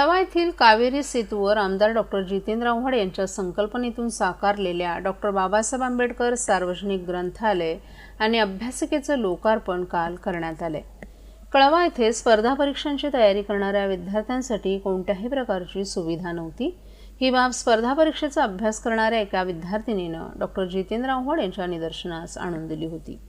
कळवा येथील कावेरी सेतूवर आमदार डॉक्टर जितेंद्र आव्हाड यांच्या संकल्पनेतून साकारलेल्या डॉक्टर बाबासाहेब आंबेडकर सार्वजनिक ग्रंथालय आणि अभ्यासिकेचं लोकार्पण काल करण्यात आले। कळवा येथे स्पर्धा परीक्षांची तयारी करणाऱ्या विद्यार्थ्यांसाठी कोणत्याही प्रकारची सुविधा नव्हती। ही बाब स्पर्धा परीक्षेचा अभ्यास करणाऱ्या एका विद्यार्थिनीनं डॉक्टर जितेंद्र आव्हाड यांच्या निदर्शनास आणून दिली होती।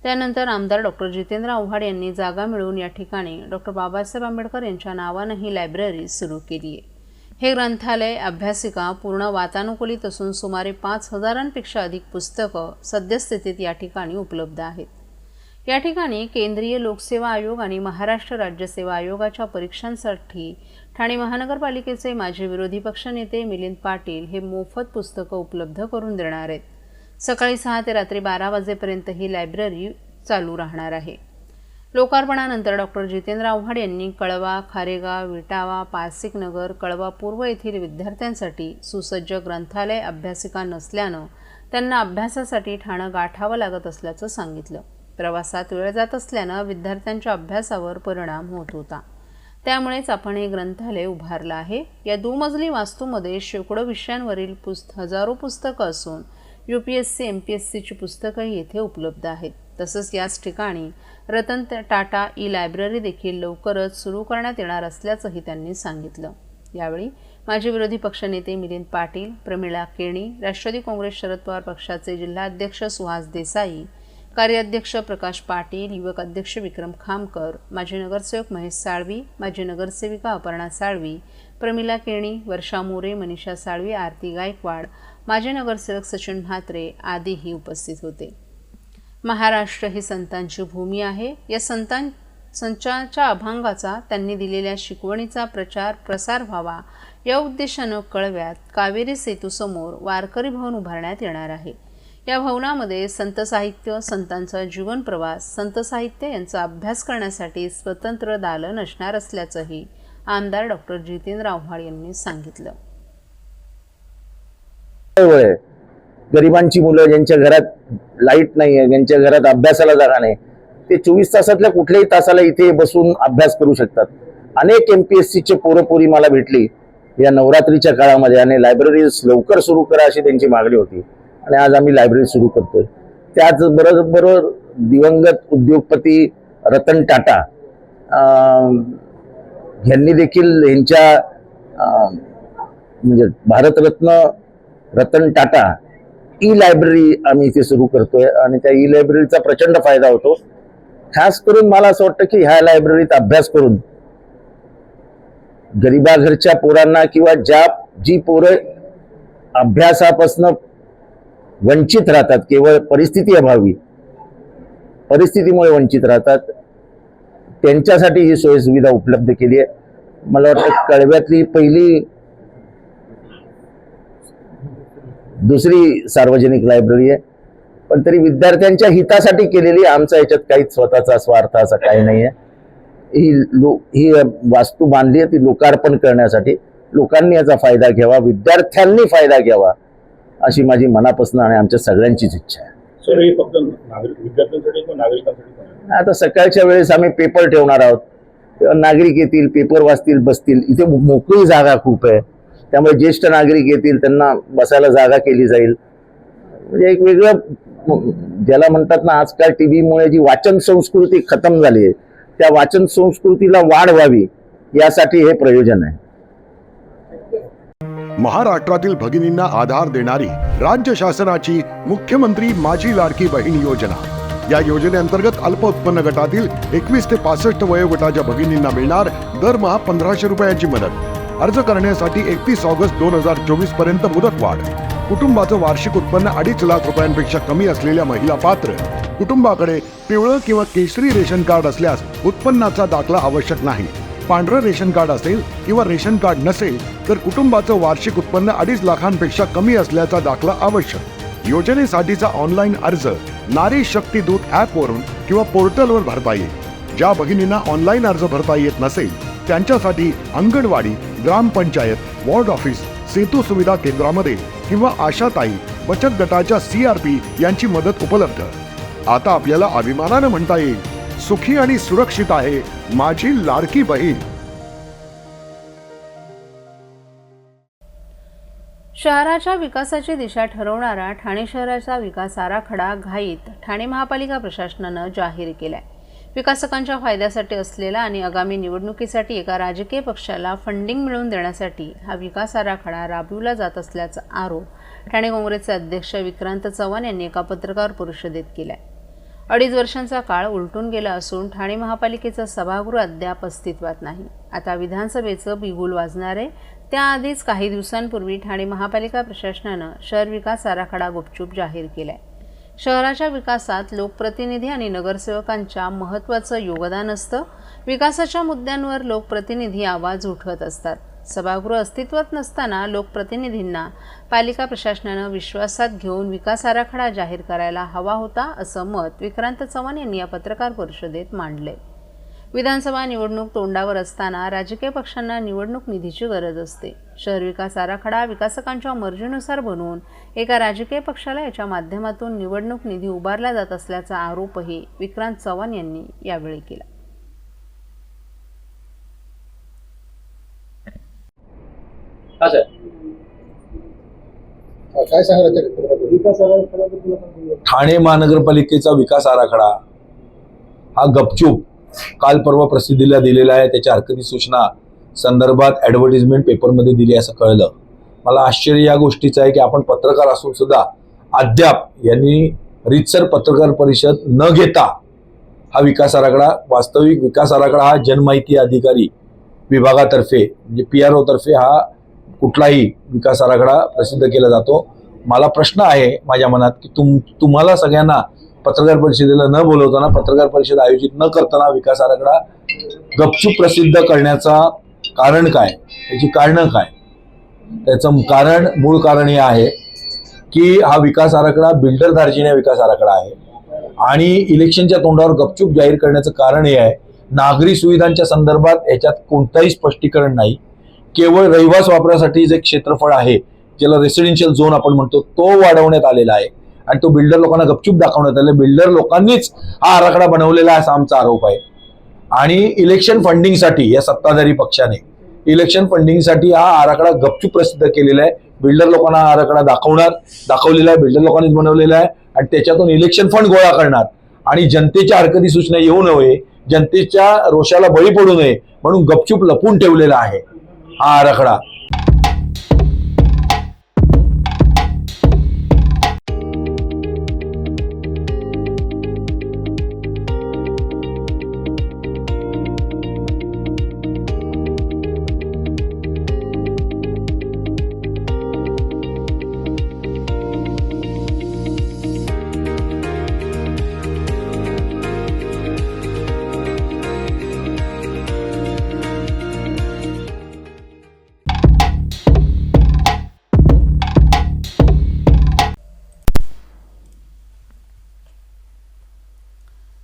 त्यानंतर आमदार डॉक्टर जितेंद्र आव्हाड यांनी जागा मिळवून या ठिकाणी डॉक्टर बाबासाहेब आंबेडकर यांच्या नावाने ही लायब्ररी सुरू केली आहे। हे ग्रंथालय अभ्यासिका पूर्ण वातानुकूलित असून सुमारे 5000पेक्षा अधिक पुस्तकं सद्यस्थितीत या ठिकाणी उपलब्ध आहेत। या ठिकाणी केंद्रीय लोकसेवा आयोग आणि महाराष्ट्र राज्य सेवा आयोगाच्या परीक्षांसाठी ठाणे महानगरपालिकेचे माजी विरोधी पक्षनेते मिलिंद पाटील हे मोफत पुस्तकं उपलब्ध करून देणार आहेत। सकाळी 6 ते रात्री 12 वाजेपर्यंत ही लायब्ररी चालू राहणार आहे। लोकार्पणानंतर डॉक्टर जितेंद्र आव्हाड यांनी कळवा, खारेगाव, विटावा, पारसिक नगर, कळवा पूर्व येथील विद्यार्थ्यांसाठी सुसज्ज ग्रंथालय अभ्यासिका नसल्यानं त्यांना अभ्यासासाठी ठाणे गाठावं लागत असल्याचं सांगितलं। प्रवासात वेळ जात असल्यानं विद्यार्थ्यांच्या अभ्यासावर परिणाम होत होता। त्यामुळेच आपण हे ग्रंथालय उभारलं आहे। या दुमजली वास्तूमध्ये शेकडो विषयांवरील हजारो पुस्तकं असून UPSC MPSCची पुस्तकंही येथे उपलब्ध आहेत। तसंच याच ठिकाणी रतन टाटा लायब्ररी देखील लवकरच सुरू करण्यात येणार असल्याचंही त्यांनी सांगितलं। यावेळी माजी विरोधी पक्षनेते मिलिंद पाटील, प्रमिळा केणी, राष्ट्रवादी काँग्रेस शरद पवार पक्षाचे जिल्हाध्यक्ष सुहास देसाई, कार्याध्यक्ष प्रकाश पाटील, युवक अध्यक्ष विक्रम खामकर, माजी नगरसेवक महेश साळवी, माजी नगरसेविका अपर्णा साळवी, प्रमिला केणी, वर्षा मोरे, मनीषा साळवी, आरती गायकवाड, माजी नगरसेवक सचिन म्हात्रे आदीही उपस्थित होते। महाराष्ट्र ही संतांची भूमी आहे। या संतांच्या अभंगाचा, त्यांनी दिलेल्या शिकवणीचा प्रचार प्रसार व्हावा या उद्देशानं कळव्यात कावेरी सेतूसमोर वारकरी भवन उभारण्यात येणार आहे। या भवनामध्ये संत साहित्य, संतांचा जीवन प्रवास, संत साहित्य यांचा अभ्यास करण्यासाठी स्वतंत्र दालन असणार असल्याचंही आमदार डॉक्टर जितेंद्र आव्हाड यांनी सांगितलं। गरिबांची मुलं ज्यांच्या घरात लाईट नाही आहे, ज्यांच्या घरात अभ्यासाला जागा नाही, ते 24 तासातल्या कुठल्याही तासाला इथे बसून अभ्यास करू शकतात। अनेक MPSCचे पोरपोरी मला भेटली या नवरात्रीच्या काळामध्ये आणि लायब्ररीज लवकर सुरू करा अशी त्यांची मागणी होती आणि आज आम्ही लायब्ररी सुरू करतोय। त्याचबरोबर दिवंगत उद्योगपती रतन टाटा यांनी देखील यांच्या म्हणजे भारतरत्न रतन टाटा लायब्ररी आम्ही इथे सुरू करतोय आणि त्या लायब्ररीचा प्रचंड फायदा होतो। खास करून मला असं वाटतं की ह्या लायब्ररीत अभ्यास करून गरिबा घरच्या पोरांना किंवा जी पोरं अभ्यासापासून वंचित राहतात, केवळ परिस्थितीमुळे वंचित राहतात, त्यांच्यासाठी ही सोय सुविधा उपलब्ध केली आहे। मला वाटतं कळव्यातली पहिली दुसरी सार्वजनिक लायब्ररी आहे, पण तरी विद्यार्थ्यांच्या हितासाठी केलेली। आमचा याच्यात काहीच स्वतःचा स्वार्थ असा काही नाहीये। ही वास्तू बांधली आहे ती लोकार्पण करण्यासाठी, लोकांनी याचा फायदा घ्यावा, विद्यार्थ्यांनी फायदा घ्यावा अशी माझी मनापासून आणि आमच्या सगळ्यांचीच इच्छा आहे। सर, हे फक्त विद्यार्थ्यांसाठी किंवा नागरिकांसाठी? आता सकाळच्या वेळेस आम्ही पेपर ठेवणार आहोत, नागरिक येतील, पेपर वाचतील, बसतील। इथे मोकळी जागा खूप आहे, त्यामुळे ज्येष्ठ नागरिक येतील, त्यांना बसायला जागा केली जाईल। म्हणजे एक वेगळं ज्याला म्हणतात ना, आजकाल टीव्हीमुळे जी वाचन संस्कृती खतम झाली आहे, त्या वाचन संस्कृतीला वाढ व्हावी यासाठी हे प्रयोजन आहे। महाराष्ट्रातील भगिनींना आधार देणारी राज्य शासनाची मुख्यमंत्री माझी लाडकी बहीण योजना। या योजनेअंतर्गत अल्प उत्पन्न गटातील 21 ते 65 वयोगटाच्या भगिनींना मिळणार दरमहा 1500 रुपयांची मदत। अर्ज करण्यासाठी 31 ऑगस्ट 2024 पर्यंत मुदतवाढ। कुटुंबाचं वार्षिक उत्पन्न 2.5 लाख रुपयांपेक्षा कमी असलेल्या महिला पात्र। कुटुंबाकडे पिवळं किंवा केशरी रेशन कार्ड असल्यास उत्पन्नाचा दाखला आवश्यक नाही। पांढरं रेशन कार्ड असेल किंवा रेशन कार्ड नसेल तर कुटुंबाचं वार्षिक उत्पन्न 2.5 लाखांपेक्षा कमी असल्याचा दाखला आवश्यक। योजनेसाठीचा ऑनलाईन अर्ज नारी शक्ती दूत ॲपवरून किंवा पोर्टलवर भरता येईल। ज्या भगिनींना ऑनलाईन अर्ज भरता येत नसेल त्यांच्यासाठी अंगणवाडी, ग्रामपंचायत, वॉर्ड ऑफिस, सेतू सुविधा केंद्रामध्ये किंवा आशाताई बचत गटाच्या CRP यांची मदत उपलब्ध। आता आपल्याला अभिमानाने म्हणता येईल, सुखी आणि सुरक्षित आहे माझी लाडकी बहीण। शहराच्या विकासाची दिशा ठरवणारा ठाणे शहराचा विकास आराखडा घाईत ठाणे महापालिका प्रशासनानं जाहीर केलाय. विकासकांच्या फायद्यासाठी असलेला आणि आगामी निवडणुकीसाठी एका राजकीय पक्षाला फंडिंग मिळवून देण्यासाठी हा विकास आराखडा राबविला जात असल्याचा आरोप ठाणे काँग्रेसचे अध्यक्ष विक्रांत चव्हाण यांनी एका पत्रकार परिषदेत केलाय. 2.5 वर्षांचा काळ उलटून गेला असून ठाणे महापालिकेचं सभागृह अद्याप अस्तित्वात नाही. आता विधानसभेचं बिगुल वाजणार आहे. त्याआधीच काही दिवसांपूर्वी ठाणे महापालिका प्रशासनानं शहर विकास आराखडा गुपचूप जाहीर केलाय. शहराच्या विकासात लोकप्रतिनिधी आणि नगरसेवकांच्या महत्त्वाचं योगदान असतं. विकासाच्या मुद्द्यांवर लोकप्रतिनिधी आवाज उठवत असतात. सभागृह अस्तित्वात नसताना लोकप्रतिनिधींना पालिका प्रशासनानं विश्वासात घेऊन विकास आराखडा जाहीर करायला हवा होता, असं मत विक्रांत चव्हाण यांनी या पत्रकार परिषदेत मांडले. विधानसभा निवडणूक तोंडावर असताना राजकीय पक्षांना निवडणूक निधीची गरज असते. शहर विकास आराखडा विकासकांच्या मर्जीनुसार बनवून एका राजकीय पक्षाला याच्या माध्यमातून निवडणूक निधी उभारला जात असल्याचा आरोपही विक्रांत चव्हाण यांनी यावेळी केला. ठाणे महानगरपालिकेचा विकास आराखडा हा गपचूप काल परवा प्रसिद्धीला दिलेला आहे. त्याच्या हरकती सूचना संदर्भात ॲडव्हर्टिजमेंट पेपरमध्ये दिली असं कळलं. मला आश्चर्य या गोष्टीचं आहे की आपण पत्रकार असून सुद्धा अद्याप यांनी रीतसर पत्रकार परिषद न घेता हा विकास आराखडा, वास्तविक विकास आराखडा हा जनमाहिती अधिकारी विभागातर्फे म्हणजे PRO तर्फे हा कुठलाही विकास आराखडा प्रसिद्ध केला जातो. मला प्रश्न आहे माझ्या मनात की तुम्हाला सगळ्यांना पत्रकार परिषदेला न बोलवताना, पत्रकार परिषद आयोजित न करताना विकास आराखडा गपचूप प्रसिद्ध करण्याचा कारण काय, त्याची कारणं काय? त्याचं मूळ कारण हे आहे की हा विकास आराखडा बिल्डर दार्जिने विकास आराखडा आहे आणि इलेक्शनच्या तोंडावर गपचूप जाहीर करण्याचं कारण हे आहे, नागरी सुविधांच्या संदर्भात याच्यात कोणताही स्पष्टीकरण नाही. केवळ रहिवास वापरासाठी जे क्षेत्रफळ आहे, ज्याला रेसिडेन्शियल झोन आपण म्हणतो, तो वाढवण्यात आलेला आहे आणि तो बिल्डर लोकांना गपचूप दाखवण्यात आला. बिल्डर लोकांनीच हा आराखडा बनवलेला आहे असा आमचा आरोप आहे. आणि इलेक्शन फंडिंगसाठी या सत्ताधारी पक्षाने इलेक्शन फंडिंगसाठी हा आराखडा गपचूप प्रसिद्ध केलेला आहे. बिल्डर लोकांना हा आराखडा दाखवलेला आहे, बिल्डर लोकांनीच बनवलेला आहे आणि त्याच्यातून इलेक्शन फंड गोळा करणार आणि जनतेच्या हरकती सूचना येऊ नये, जनतेच्या रोषाला बळी पडू नये म्हणून गपचूप लपून ठेवलेला आहे हा आराखडा.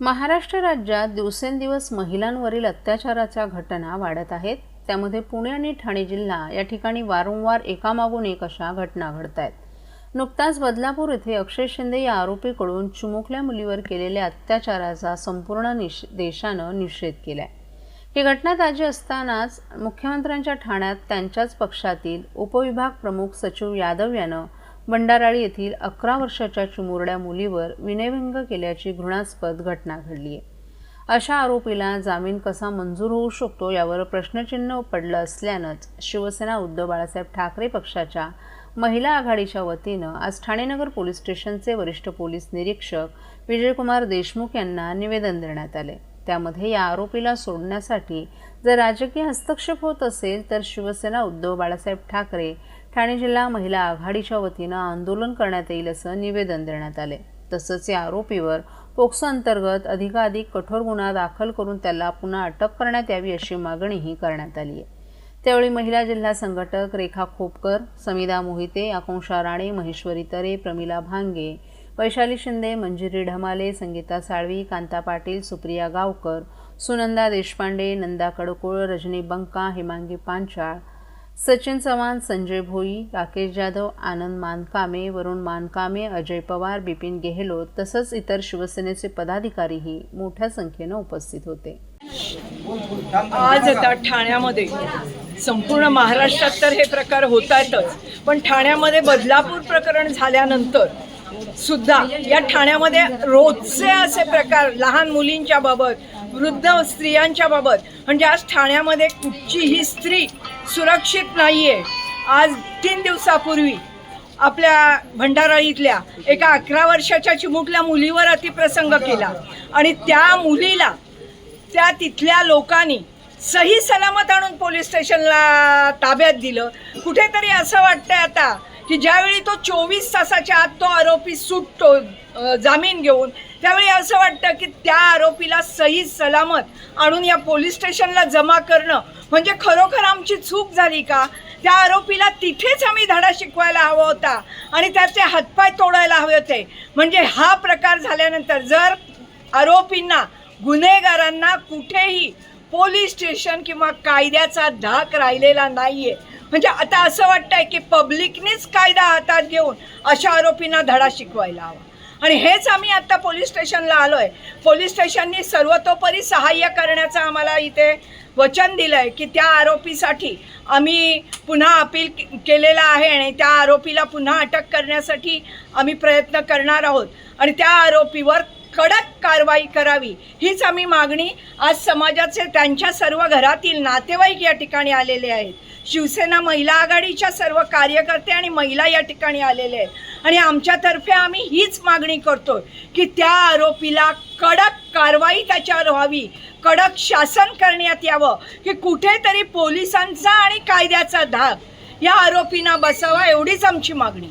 महाराष्ट्र राज्यात दिवसेंदिवस महिलांवरील अत्याचाराच्या घटना वाढत आहेत. त्यामध्ये पुणे आणि ठाणे जिल्हा या ठिकाणी वारंवार एकामागून एक अशा घटना घडत आहेत. नुकताच बदलापूर येथे अक्षय शिंदे या आरोपीकडून चिमुकल्या मुलीवर केलेल्या अत्याचाराचा संपूर्ण देशानं निषेध केलाय. ही घटना ताजी असतानाच मुख्यमंत्र्यांच्या ठाण्यात त्यांच्याच पक्षातील उपविभाग प्रमुख सचिव यादव यानं भंडाराळी येथील 11 वर्षाच्या चिमुरड्या मुलीवर विनयभंग केल्याची घृणास्पद घटना घडली आहे. अशा आरोपीला जामीन कसा मंजूर होऊ शकतो यावर प्रश्नचिन्ह पडलं असल्यानंच शिवसेना उद्धव बाळासाहेब ठाकरे पक्षाच्या महिला आघाडीच्या वतीनं आज ठाणे नगर पोलीस स्टेशनचे वरिष्ठ पोलीस निरीक्षक विजयकुमार देशमुख यांना निवेदन देण्यात आले. त्यामध्ये या आरोपीला सोडण्यासाठी जर राजकीय हस्तक्षेप होत असेल तर शिवसेना उद्धव बाळासाहेब ठाकरे ठाणे जिल्हा महिला आघाडीच्या वतीनं आंदोलन करण्यात येईल असं निवेदन देण्यात आले. तसंच या आरोपीवर पोक्सो अंतर्गत अधिकाधिक कठोर गुन्हा दाखल करून त्याला पुन्हा अटक करण्यात यावी अशी मागणीही करण्यात आली आहे. त्यावेळी महिला जिल्हा संघटक रेखा खोपकर, समिधा मोहिते, आकांक्षा राणे, महेश्वरी तरे, प्रमिला भांगे, वैशाली शिंदे, मंजिरी ढमाले, संगीता साळवी, कांता पाटील, सुप्रिया गावकर, सुनंदा देशपांडे, नंदा कडकोळ, रजनी बंका, हेमांगी पांचाळ, सचिन चव्हाण, संजय भोई, राकेश जाधव, आनंद मानकामे, वरुण मानकामे, अजय पवार, बिपिन गेहलोत तसंच इतर शिवसेनेचे पदाधिकारीही मोठ्या संख्येनं उपस्थित होते. आज आता ठाण्यामध्ये संपूर्ण महाराष्ट्रात तर हे प्रकार होत आहेतच, पण ठाण्यामध्ये बदलापूर प्रकरण झाल्यानंतर सुद्धा या ठाण्यामध्ये रोजचे असे प्रकार लहान मुलींच्या बाबत, वृद्ध स्त्रियांच्या बाबत, म्हणजे आज ठाण्यामध्ये कुठचीही स्त्री सुरक्षित नाही आहे. आज 3 दिवसापूर्वी आपल्या भंडारा एका 11 वर्षाच्या चिमुकल्या मुलीवर अतिप्रसंग केला आणि त्या मुलीला त्या तिथल्या लोकांनी सही सलामत आणून पोलीस स्टेशनला ताब्यात दिलं. कुठेतरी असं वाटतंय आता की ज्यावेळी तो 24 तासाच्या आत तो आरोपी सुटतो जामीन घेऊन, त्यावेळी असं वाटतं की त्या आरोपीला सही सलामत आणून या पोलीस स्टेशनला जमा करणं म्हणजे खरोखर आमची चूक झाली का? त्या आरोपीला तिथेच आम्ही धडा शिकवायला हवा होता आणि त्याचे हातपाय तोडायला हवे होते. म्हणजे हा प्रकार झाल्यानंतर जर आरोपींना, गुन्हेगारांना कुठेही पोलीस स्टेशन किंवा कायद्याचा धाक राहिलेला नाहीये, म्हणजे आता असं वाटतंय की पब्लिकनेच कायदा हातात घेऊन अशा आरोपींना धडा शिकवायला हवा. आणि हेच आम्ही आता पोलीस स्टेशनला आलोय. पोलीस स्टेशननी सर्वतोपरी सहाय्य करण्याचं आम्हाला इथे वचन दिलं आहे की त्या आरोपीसाठी आम्ही पुन्हा अपील केलेलं आहे आणि त्या आरोपीला पुन्हा अटक करण्यासाठी आम्ही प्रयत्न करणार आहोत आणि त्या आरोपीवर कडक कारवाई करावी हीच आम्ही मागणी आज समाजाचे त्यांच्या सर्व घरातील नातेवाईक या ठिकाणी आलेले आहेत. शिवसेना महिला आघाडीच्या सर्व कार्यकर्ते आणि महिला या ठिकाणी आलेले आहेत आणि आमच्यातर्फे आम्ही हीच मागणी करतो की त्या आरोपीला कडक कारवाई त्याच्यावर व्हावी, कडक शासन करण्यात यावं, की कुठेतरी पोलिसांचा आणि कायद्याचा धाक या आरोपींना बसावा, एवढीच आमची मागणी.